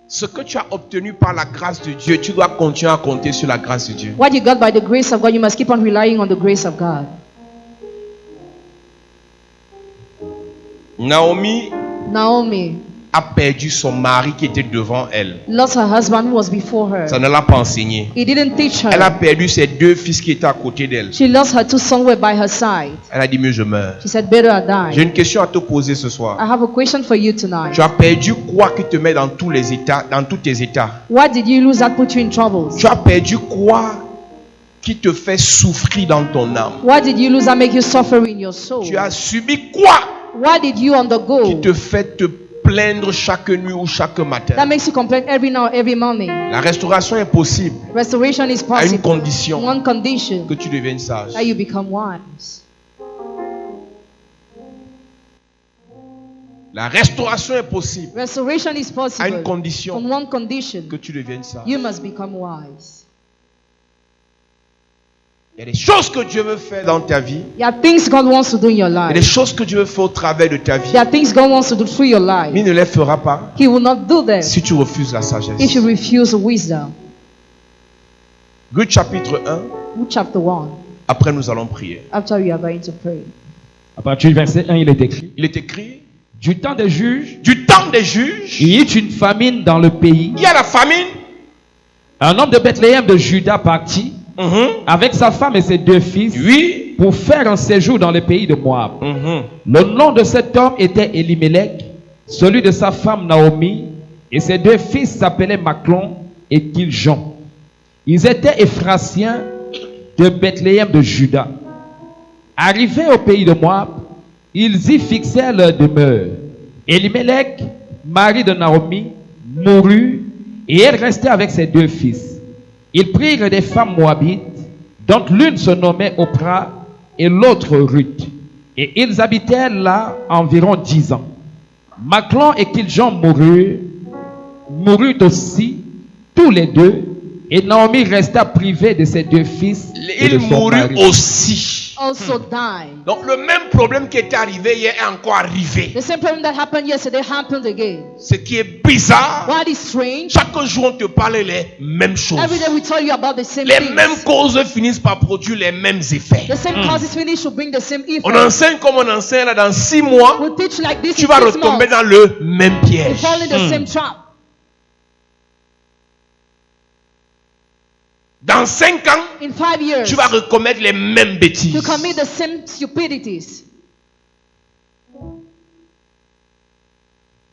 Ce que tu as obtenu par la grâce de Dieu, tu dois continuer à compter sur la grâce de Dieu. What you got by the grace of God, you must keep on relying on the grace of God. Naomi Naomi a perdu son mari qui était devant elle. lost her husband who was before her. Ça ne l'a pas enseigné. He didn't teach Elle a her. perdu ses 2 fils qui étaient à côté d'elle. She lost her 2 sons who were by her side. Elle a dit mieux je meurs. She said, better I J'ai die. une question à te poser ce I soir. have a question for you tonight. Tu as perdu quoi qui te met dans tous les états, dans tous tes états? What did you lose that put you in troubles? Tu as perdu quoi qui te fait souffrir dans ton âme? What did you lose that make you suffer in your soul? Tu as subi quoi What did you qui undergo te fait te plaindre chaque nuit ou chaque matin? that makes you complain every now, every morning? La restauration est possible Restoration is à une possible. condition, One condition, que tu deviennes sage. that you become wise. La restauration est possible Restoration is à une possible. condition, On one condition, que tu deviennes sage. you must become wise. Il y a des choses que Dieu veut faire dans ta vie. There are things God wants to do in your Il y a des life. choses que Dieu veut faire au travers de ta vie. There are things God wants to do through your Mais il life. ne les fera pas He will not do them si tu refuses la sagesse. if you refuse wisdom. Ruth chapitre 1, Luke chapter 1. après nous allons prier. After we are going to pray. À partir du verset 1, il est écrit: Il est écrit, du temps des juges, du temps des juges, il y eut une famine dans le pays, il y a la famine. Un homme de Bethléem de Juda partit avec sa femme et ses 2 fils Oui. pour faire un séjour dans le pays de Moab. Mhm. Le nom de cet homme était Elimelech, celui de sa femme Naomi, et ses 2 fils s'appelaient Maclon et Kiljon. Ils étaient Éphrasiens de Bethléem de Juda. Arrivés au pays de Moab, ils y fixèrent leur demeure. Elimelech, mari de Naomi, mourut et elle restait avec ses 2 fils. Ils prirent des femmes moabites, dont l'une se nommait Oprah et l'autre Ruth. Et ils habitèrent là environ 10 ans. Maclon et Kiljon moururent aussi, tous les 2, et Naomi resta privée de ses 2 fils. Et de Il son mourut mari. aussi. Also died. Donc le même problème qui était arrivé hier est encore arrivé. The same problem that happened yesterday happened again. Ce qui est bizarre, What is strange? chaque jour on te parle les mêmes choses. Every day we tell you about the same Les things. mêmes causes finissent par produire les mêmes effets. The same causes finish to bring the same On effect. enseigne comme on enseigne là, dans 6 mois, We teach like this tu in vas 6 retomber months. dans le même You piège. fall in the same trap. Dans 5 ans, In 5 years, tu vas recommettre les mêmes bêtises. you commit the same stupidities.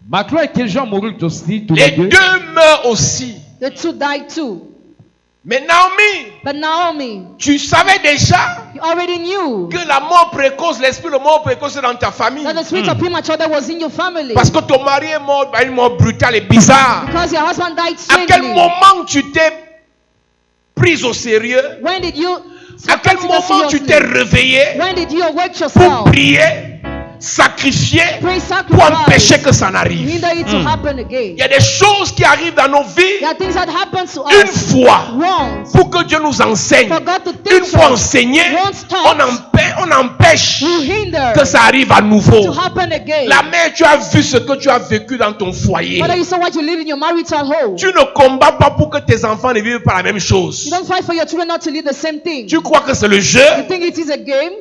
Maclon et Kiljon moururent aussi, tous les Les 2. deux meurent aussi. The 2 died too. Mais Naomi, But Naomi, tu savais déjà you already knew que la mort précoce, l'esprit de mort précoce est dans ta famille. that the spirit of premature that was in your family. Parce que ton mari est mort par une mort brutale et bizarre. Because your husband died À quel strangely. moment tu t'es prise au sérieux? When did you À quel consider moment tu t'es seriously? réveillé When did you awake pour yourself? prier, sacrifier, Pray, pour empêcher sacrifice, que ça n'arrive? hinder it to happen again. Il y a des choses qui arrivent dans nos vies There are things that happen to une us fois once. pour que Dieu nous enseigne. For God to Une teach fois us. enseigné, Once taught, on empêche you hinder que ça arrive à nouveau. to happen again. La mère, tu as vu ce que tu as vécu dans ton foyer. Whether you saw what you live in your marital home, Tu ne combats pas pour que tes enfants ne vivent pas la même chose. you don't fight for your children not to live the same thing. Tu crois que c'est le jeu? You think it is a game?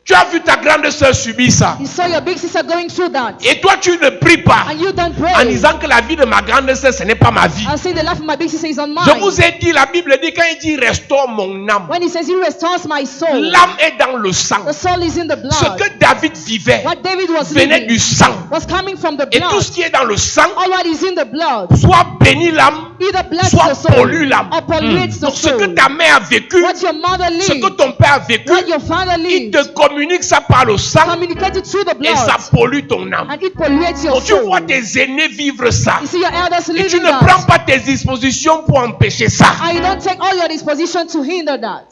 Tu as vu ta grande soeur subir ça. You saw your big sister going through that, Et toi, tu ne pries pas and you don't en pray. disant que la vie de ma grande soeur, ce n'est pas ma vie. I say the life of my big sister is on Je mine. vous ai dit, la Bible dit, quand il dit restaure mon âme, When he says he restores my soul, l'âme est dans le sang. the soul is in the Ce blood. que David vivait What David was venait living du sang. was coming from the Et tout blood. ce qui est dans le sang, All what is in the blood soit bénit l'âme, either bless soit the soul pollue l'âme. or pollutes the Donc ce que soul. ta mère a vécu, What your mother ce que lived, ton père a vécu, what your father il lived, te communique ça par le sang communicate it through the et ça blood, pollue ton âme. and it pollutes your Donc tu soul. vois tes aînés vivre ça. You see your elders Et tu living ne prends that, pas tes dispositions pour empêcher ça. and you don't take all your disposition to hinder that.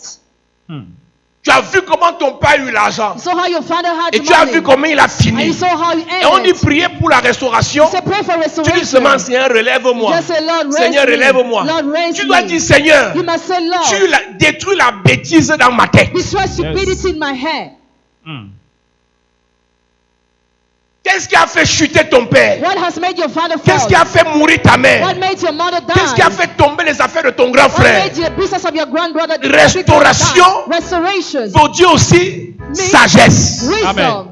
Tu as vu comment ton père a eu l'argent. You saw how your father had Et tu as money, vu comment il a and fini. you saw how he Et on dit ended. prier pour la restauration. You say pray for Tu dis restoration. seulement Seigneur, relève-moi. Just say, Lord, raise Seigneur, me. relève-moi. Lord, raise Tu dois me. dire Seigneur, You must say, Lord, détruis la bêtise dans ma tête. destroy stupidity in my head. Qu'est-ce qui a fait chuter ton père? What has made your father Qu'est-ce qui a fall? fait mourir ta mère? What made your mother die? Qu'est-ce qui a fait tomber les affaires de ton grand What frère? made the business of your grandbrother Restauration. Restoration. Faut dire aussi sagesse. Wisdom. Amen.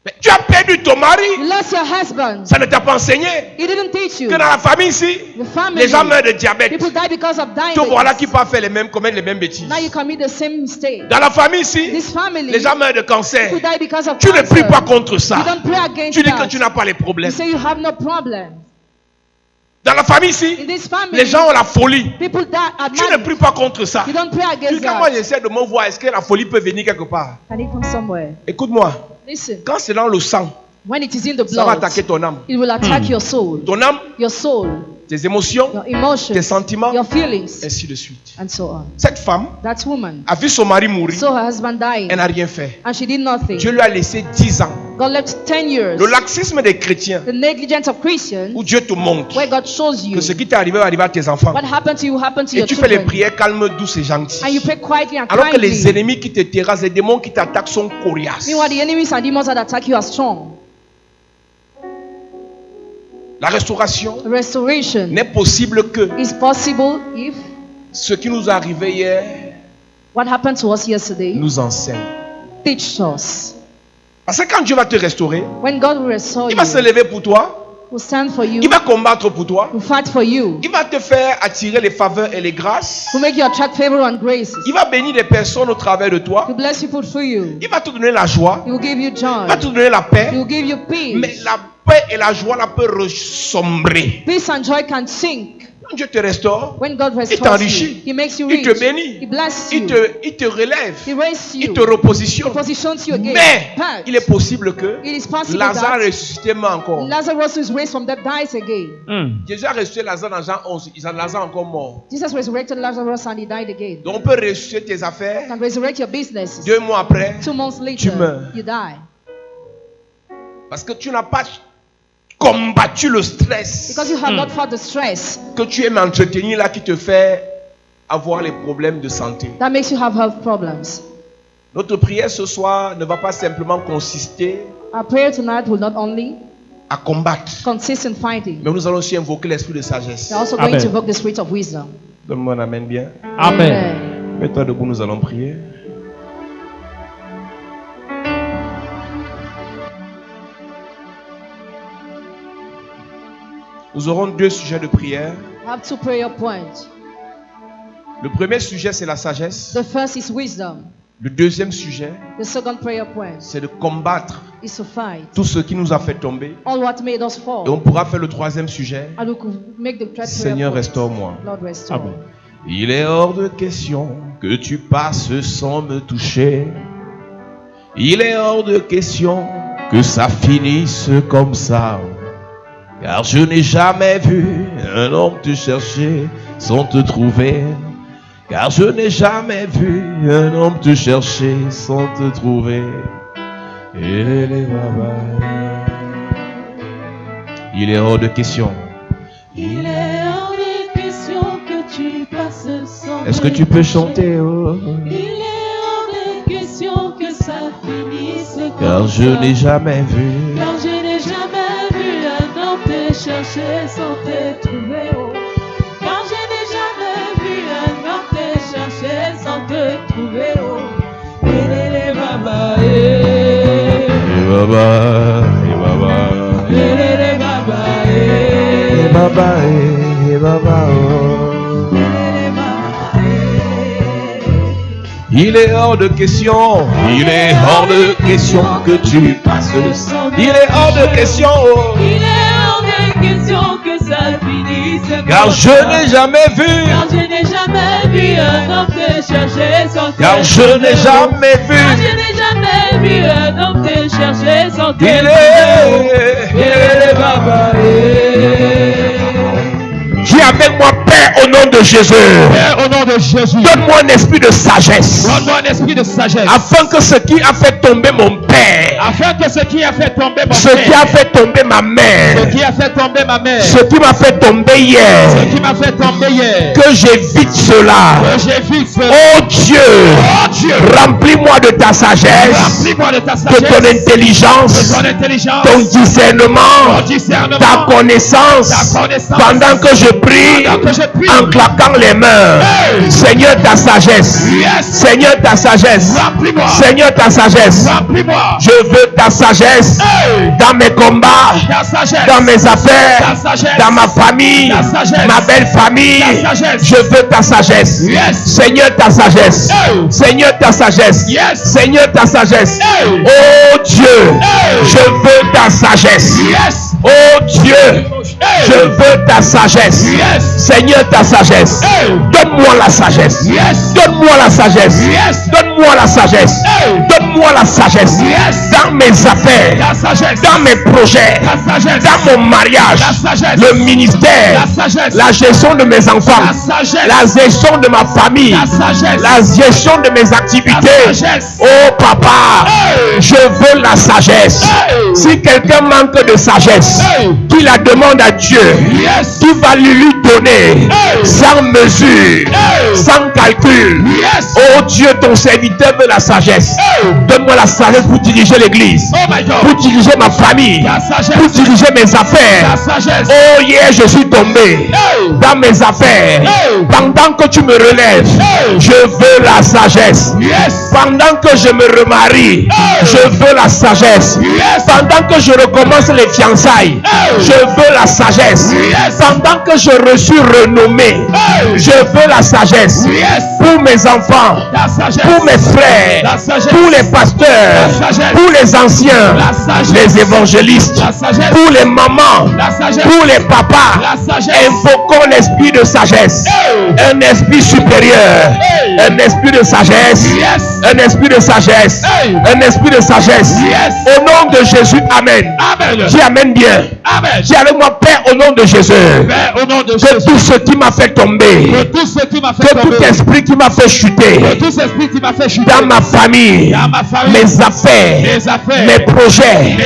Mais tu as perdu ton mari, You lost your husband. ça ne t'a pas enseigné He didn't teach you. que dans la famille ici, The family. les gens meurent de diabète. People die because of Te voilà qui diabetes. pas faire commettre les mêmes bêtises. Now you commit the same mistake. Dans la famille ici, This family. les gens meurent de cancer. People die because of Tu ne pries cancer. pas contre ça. You don't pray against Tu dis que that. tu n'as pas les You problèmes. say you have no problem. Dans la famille ici, In this family, les gens ont la folie. people die at Tu ne night. prie pas contre ça. You don't pray Tu against dis, quand moi that. j'essaie de me voir, est-ce que la folie peut venir quelque part? Can it come somewhere? Écoute-moi, Listen. quand c'est dans le sang, When it is in the ça va blood, attaquer ton âme. it will attack your soul. Ton âme, Your soul, tes émotions, your emotions, tes sentiments, your feelings, ainsi de suite. and so on. Cette femme That woman a vu son mari mourir, saw her husband dying, elle n'a rien fait. and she did nothing. Dieu lui a laissé 10 ans. God left 10 years. Le laxisme des chrétiens, The negligence of Christians, où Dieu te montre where God shows you que ce qui t'est arrivé va arriver à tes enfants. what happened to you happened to Et your tu fais les children. prières calmes, douces et And gentilles. you pray quietly and Alors que les kindly. ennemis qui te terrassent, les démons qui t'attaquent sont coriaces. Meanwhile, the enemies and demons that attack you are strong. La restauration Restoration n'est possible que is possible if ce qui nous est arrivé hier what happened to us yesterday nous enseigne. teaches us. Parce que quand Dieu va te restaurer, When God will restore il va se you, lever pour toi, will stand for you, il va combattre pour toi, will fight for you, il va te faire attirer les faveurs et les grâces, will make you attract favor and graces. il va bénir des personnes au travers de toi, He will bless people through you. il va te donner la joie, He will give you il joy. va te donner la paix, He will give you mais peace. la paix et la joie là peut ressombrer. Peace and joy can sink. Quand Dieu te restaure, When God il restores t'enrichit, you, He makes you il rich. te bénit, He blesses il you. te relève, He raises il you. te repositionne. He positions you again. Mais But il est possible que it is possible Lazare that ressuscité encore. Lazarus who is raised from dead dies again. Jésus a ressuscité Lazare dans Jean 11. Lazare est encore mort. Jesus resurrected Lazarus and he died again. Donc on peut ressusciter tes affaires. You can resurrect your business. 2 mois après, 2 months tu later, meurs. you die. Parce que tu n'as pas combattu le stress Because you have not fought the stress que tu aimes entretenir là qui te fait avoir les problèmes de santé. that makes you have health problems. Notre prière ce soir ne va pas simplement consister Our prayer tonight will not only à combattre, consist in fighting, mais nous allons aussi invoquer l'esprit de sagesse. we're also Amen. going to invoke the spirit of wisdom. Donne-moi un amen bien. Amen. Mets-toi debout, nous allons prier. Nous aurons 2 sujets de prière. We have 2 prayer points. Le premier sujet, c'est la sagesse. The first is wisdom. Le deuxième sujet, The second prayer point c'est de combattre is to fight tout ce qui nous a fait tomber. all what made us Et fall. on pourra faire le troisième sujet. And we could make the third Seigneur, prayer point. restaure-moi. Lord, restore. Amen. Il est hors de question que tu passes sans me toucher. Il est hors de question que ça finisse comme ça. Car je n'ai jamais vu un homme te chercher sans te trouver. Car je n'ai jamais vu un homme te chercher sans te trouver. Il est hors de question. Il est hors de question que tu passes sans. Est-ce que tu peux chanter? Oh? Il est hors de question que ça finisse comme Car je ça. n'ai jamais vu. Car je n'ai jamais vu un homme te chercher sans te trouver. Oh. Car je n'ai jamais vu un homme te chercher sans te trouver. Oh. Elele baba, Et baba, et baba, elele baba, et baba, et baba, oh. elele baba. Il est hors de question, il est hors de question que tu passes. Il est hors de question, oh. Il est hors de question que ça finisse. Car comme je ça. n'ai jamais vu, Car je n'ai jamais vu un homme te chercher sans te car je trouver. n'ai jamais Car vu. je n'ai jamais vu un homme te chercher sans te Il est baba. Dis avec moi, Père, au nom de Jésus, Père, au nom de Jésus, donne-moi un esprit de sagesse, donne-moi un esprit de sagesse, afin que ce qui a fait tomber mon père, afin que ce qui a fait tomber mon ce qui a père, fait tomber ma ce mère, qui a fait tomber ma mère, ce qui m'a fait tomber hier, ce qui m'a fait tomber hier, que j'évite cela. que j'ai vu cela. Oh Dieu, remplis-moi de ta sagesse, Remplis-moi de ta de sagesse, ton de intelligence, ton intelligence, ton discernement, ton discernement, ta connaissance, ta connaissance, pendant que je prie, pendant que je prie, en claquant les mains. Hey! Seigneur, ta sagesse, Yes! Seigneur, ta sagesse, Remplis-moi, Seigneur, ta sagesse. remplis-moi, Je veux ta sagesse Hey! dans mes combats, ta sagesse, dans mes affaires, ta sagesse, dans ma famille, ta sagesse, ma belle famille. ta sagesse. Je veux ta sagesse. Yes! Seigneur, ta sagesse. Hey! Seigneur, ta sagesse. Yes! Seigneur, ta sagesse. Hey! Oh Dieu, Hey! je veux ta sagesse. yes, Oh Dieu, Hey! je veux ta sagesse. yes, Seigneur, ta sagesse. Hey! Donne-moi la sagesse. yes, Donne-moi la sagesse. Yes! Donne-moi la sagesse. Hey! Donne-moi la sagesse. Yes! Dans mes affaires, ta sagesse, dans mes projets, ta sagesse, dans mon mariage, la sagesse, le ministère, la sagesse, la gestion de mes enfants, la sagesse, la gestion de ma famille, la sagesse, la gestion de mes activités. la sagesse. Oh papa, Hey! je veux la sagesse. Hey! Si quelqu'un manque de sagesse, Hey! qu'il la demande à Dieu, Yes! qui va lui donner, sans mesure, sans calcul. Oh Dieu, ton serviteur veut la sagesse. Donne-moi la sagesse pour diriger l'église, pour diriger ma famille, pour diriger mes affaires. Oh yeah, je suis tombé dans mes affaires. Pendant que tu me relèves, je veux la sagesse. Pendant que je me remarie, je veux la sagesse. Pendant que je recommence les fiançailles, je veux la sagesse. Pendant que je suis renommé, je veux la sagesse. Pour mes enfants, pour mes frères, pour les pasteurs, pour les anciens, les évangélistes, pour les mamans, pour les papas. Invoquons l'esprit de sagesse, un esprit supérieur, un esprit de sagesse, un esprit de sagesse, un esprit de sagesse. Au nom de Jésus, amen. Dis amen bien. Dis avec moi, Père, au nom de Jésus, que tout ce qui m'a fait tomber, que tout esprit qui m'a fait chuter dans ma famille, mes affaires, mes projets,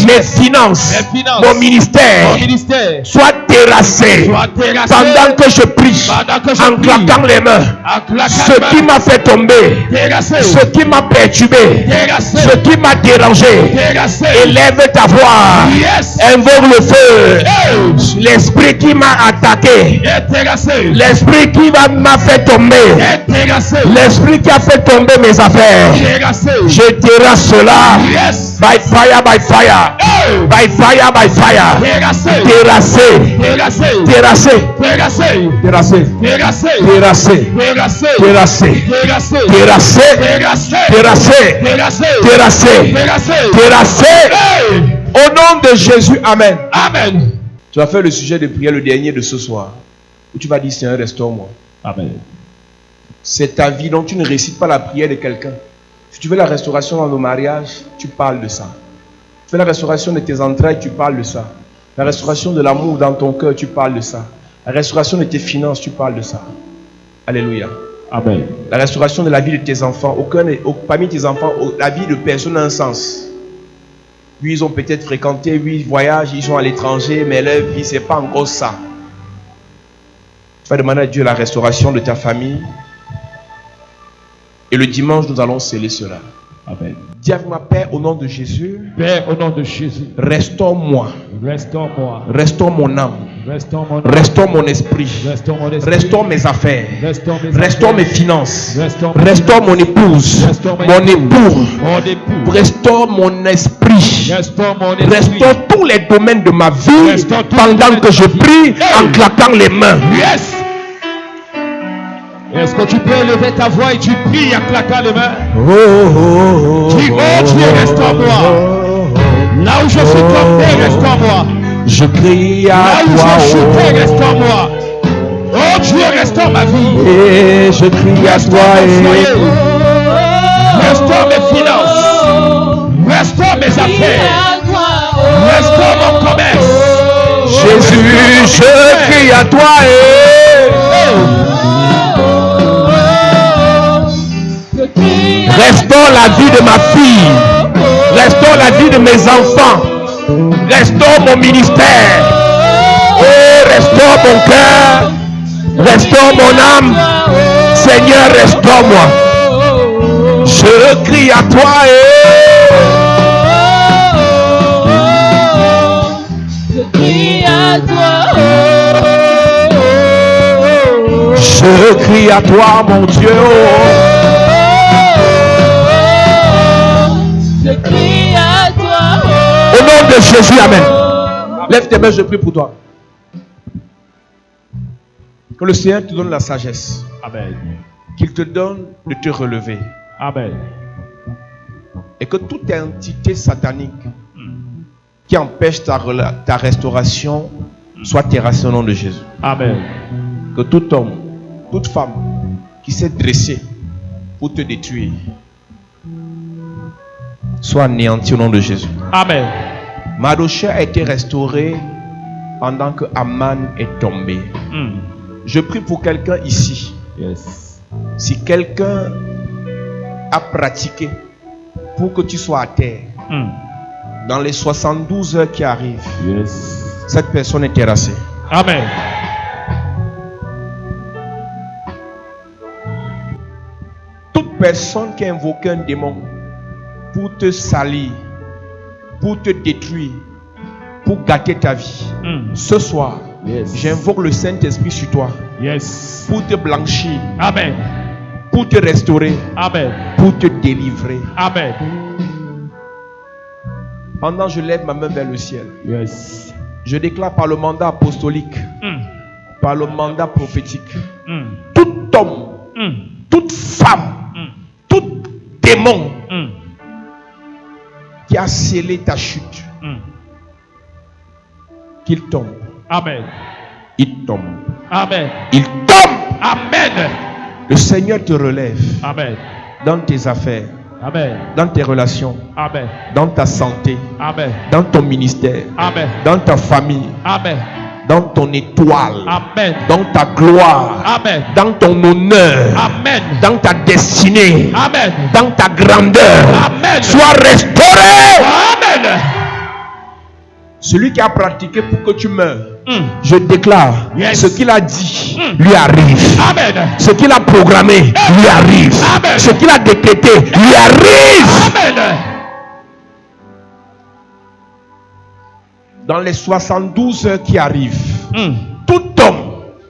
mes finances, mon ministère, soit terrassé pendant que je prie, en claquant les mains. Ce qui m'a fait tomber, ce qui m'a perturbé, ce qui m'a dérangé, élève ta voix, invoque le feu. L'esprit qui m'a attaqué, l'esprit qui m'a fait tomber, l'esprit qui a fait tomber mes affaires, je terrasse cela. By fire, by fire, by fire, by fire. Terrassé, terrassé, terrassé, terrassé, terrassé, terrassé, terrassé, terrassé, terrassé. Au nom de Jésus, amen. Amen. Tu vas faire le sujet de prière, le dernier de ce soir, où tu vas dire, Seigneur, restaure-moi. Amen. C'est ta vie, donc tu ne récites pas la prière de quelqu'un. Si tu veux la restauration dans nos mariages, tu parles de ça. Tu veux la restauration de tes entrailles, tu parles de ça. La restauration de l'amour dans ton cœur, tu parles de ça. La restauration de tes finances, tu parles de ça. Alléluia. Amen. La restauration de la vie de tes enfants. Parmi tes enfants, la vie de personne n'a un sens. Oui, ils ont peut-être fréquenté, oui, ils voyagent, ils sont à l'étranger, mais leur vie, c'est pas encore ça. Tu vas demander à Dieu la restauration de ta famille. Et le dimanche, nous allons sceller cela. Amen. Dis avec moi, Père, au nom de Jésus. Père, au nom de Jésus. Restaure-moi. Restaure-moi. Restaure mon âme. Restaure mon esprit. Restaure mes affaires. Restaure mes finances. Restaure mon épouse. Mon époux. Restaure mon esprit. Restaure tous les domaines de ma vie pendant que je prie en claquant les mains. Est-ce que tu peux élever ta voix et tu pries en claquant les mains? Dis, oh Dieu, restaure-moi. Là où je suis tombé, restaure-moi. Je crie à toi. Là où j'ai chuté, restaure-moi. Oh Dieu, restaure ma vie. Et je crie à toi. Restaure mes finances. Restaure mes affaires. Restaure mon commerce. Jésus, je crie à toi. Restaure la vie de ma fille. Restaure la vie de mes enfants. Restaure mon ministère. Oh, restaure mon cœur. Restaure mon âme. Seigneur, restaure-moi. Je crie à toi. Je crie à toi. Je crie à toi, mon Dieu. Je crie à toi. Au nom de Jésus, amen. Lève tes mains, je prie pour toi. Que le Seigneur te donne la sagesse. Amen. Qu'il te donne de te relever. Amen. Et que toute entité satanique qui empêche ta restauration soit terrassée au nom de Jésus. Amen. Que tout homme, toute femme qui s'est dressée pour te détruire soit anéanti au nom de Jésus. Amen. Mardochée a été restauré pendant que Aman est tombé. Je prie pour quelqu'un ici. Yes. Si quelqu'un a pratiqué pour que tu sois à terre, dans les 72 heures qui arrivent, yes, cette personne est terrassée. Amen. Toute personne qui a invoqué un démon pour te salir, pour te détruire, pour gâter ta vie, ce soir, j'invoque le Saint-Esprit sur toi Yes. pour te blanchir, Amen. pour te restaurer, Amen. pour te délivrer. Amen. Pendant que je lève ma main vers le ciel, Yes. je déclare par le mandat apostolique, par le mandat prophétique, tout homme, toute femme, tout démon qui a scellé ta chute, qu'il tombe. Amen. Il tombe. Amen. Il tombe. Amen. Le Seigneur te relève Amen. dans tes affaires, Amen. dans tes relations, Amen. dans ta santé, Amen. dans ton ministère, Amen. dans ta famille, Amen. dans ton étoile, Amen. dans ta gloire, Amen. dans ton honneur, Amen. dans ta destinée, Amen. dans ta grandeur. Amen. Sois restauré. Amen. Celui qui a pratiqué pour que tu meurs, Je déclare, Yes. ce qu'il a dit lui arrive. Amen. Ce qu'il a programmé lui arrive. Amen. Ce qu'il a décrété lui arrive. Amen. Dans les 72 heures qui arrivent, Mm. tout homme,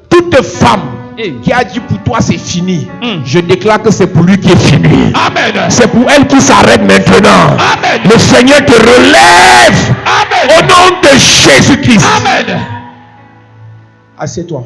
toute femme Eh. qui a dit pour toi c'est fini, Mm. je déclare que c'est pour lui qui est fini. Amen. C'est pour elle qui s'arrête maintenant. Amen. Le Seigneur te relève Amen. au nom de Jésus-Christ. Amen. Assieds-toi.